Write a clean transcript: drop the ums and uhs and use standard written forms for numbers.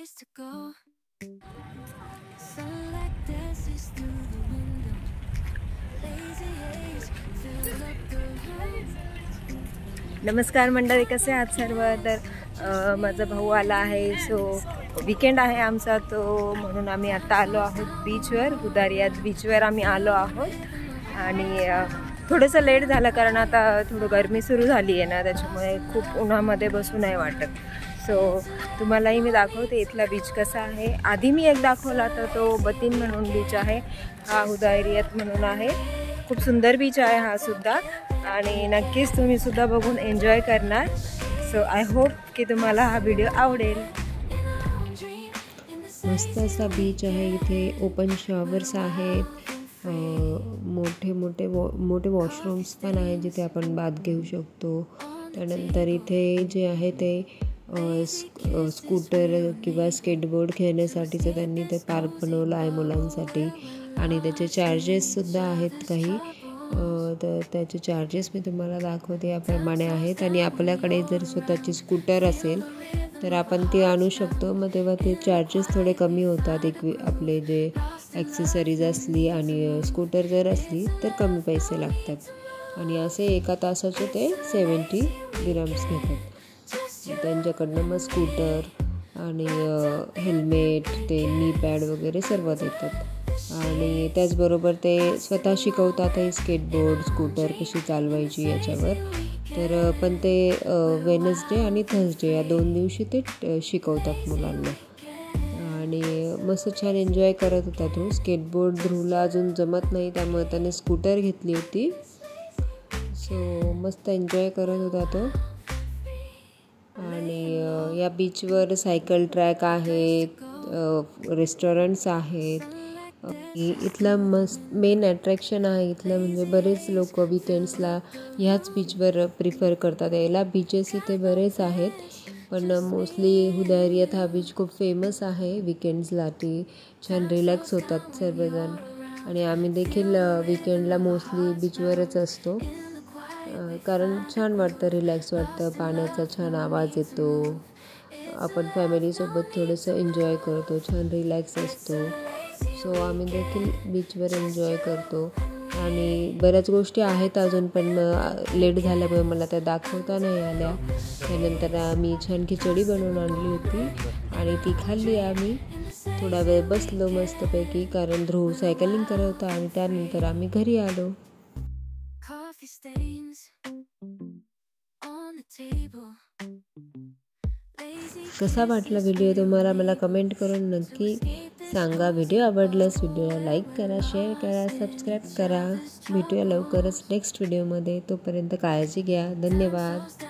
years to go. Sunlight dances through the window. Lazy haze fill up the room. नमस्कार मंडळी, कसे आहात सर्व? तर माझा भाऊ आला आहे, सो वीकेंड आहे आमचा, तो म्हणून आम्ही आता आलो आहोत बीचवर. गुदारियात बीचवर आम्ही आलो आहोत आणि थोडंसं लेट झालं कारण आता थोडं गरमी सुरू झाली आहे ना, त्याच्यामुळे खूप उन्हामध्ये बसू नाही वाटत. सो तुम्हालाही मी दाखवते इथला बीच कसा आहे. आधी मी एक दाखवला तर तो बतीन म्हणून बीच आहे, हा हुदायरियात म्हणून आहे. खूप सुंदर बीच आहे हा सुद्धा आणि नक्कीच तुम्ही सुद्धा बघून एन्जॉय करणार. सो आय होप की तुम्हाला हा व्हिडिओ आवडेल. मस्त असा बीच आहे. इथे ओपन शॉवर्स आहेत, मोठे वॉशरूम्स पण आहेत जिथे आपण बाथ घेऊ शकतो. त्यानंतर इथे जे आहे ते स्कूटर किंवा स्केटबोर्ड खेळण्यासाठीचं त्यांनी ते पार्क बनवलं आहे मुलांसाठी आणि त्याचे चार्जेससुद्धा आहेत काही. तर त्याचे चार्जेस मी तुम्हाला दाखवते याप्रमाणे आहेत. आणि आपल्याकडे जर स्वतःची स्कूटर असेल तर आपण ती आणू शकतो, मग तेव्हा ते चार्जेस थोडे कमी होतात. आपले जे ॲक्सेसरीज असली आणि स्कूटर जर असली तर कमी पैसे लागतात. आणि असे एका तासाचे ते 70 दिरम्स घेतात त्यांच्याकडनं. मग स्कूटर आणि हेल्मेट, ते नी पॅड वगैरे सर्व देतात. आणि त्याचबरोबर ते स्वतः शिकवतातही स्केटबोर्ड, स्कूटर कशी चालवायची याच्यावर. तर पण ते वेनसडे आणि थर्सडे या 2 दिवशी ते शिकवतात मुलांना. आणि मस्त छान एन्जॉय करत होता तो. स्केटबोर्ड ध्रुवला अजून जमत नाही, त्यामुळे त्याने स्कूटर घेतली होती. सो मस्त एन्जॉय करत होता तो. आणि या बीचवर सायकल ट्रॅक आहेत, रेस्टॉरंट्स आहेत. इथलं मेन अट्रॅक्शन आहे इथलं म्हणजे बरेच लोक विकेंड्सला ह्याच बीचवर प्रिफर करतात यायला. बीचेस इथे बरेच आहेत, पण मोस्टली हुदायरियात हा बीच खूप फेमस आहे विकेंड्ससाठी. छान रिलॅक्स होतात सर्वजण आणि आम्ही देखील विकेंडला मोस्टली बीचवरच असतो कारण छान वाटतं, रिलॅक्स वाटतं. पाण्याचा छान आवाज येतो, आपण फॅमिलीसोबत थोडंसं एन्जॉय करतो, छान रिलॅक्स असतो. सो आम्ही देखील बीचवर एन्जॉय करतो. आणि बऱ्याच गोष्टी आहेत अजून, पण लेट झाल्यामुळे मला त्या दाखवता नाही आल्या. त्यानंतर आम्ही छान खिचडी बनवून आणली होती आणि ती खाल्ली. आम्ही थोडा वेळ बसलो मस्तपैकी कारण ध्रुव सायकलिंग करत होता आणि त्यानंतर आम्ही घरी आलो. कसा वाटला व्हिडिओ तुम्हाला मला कमेंट करून नक्की सांगा. व्हिडिओ आवडल्यास व्हिडिओला लाईक करा, शेअर करा, सबस्क्राईब करा. भेटूया लवकरच नेक्स्ट व्हिडिओमध्ये. तोपर्यंत काळजी घ्या. धन्यवाद.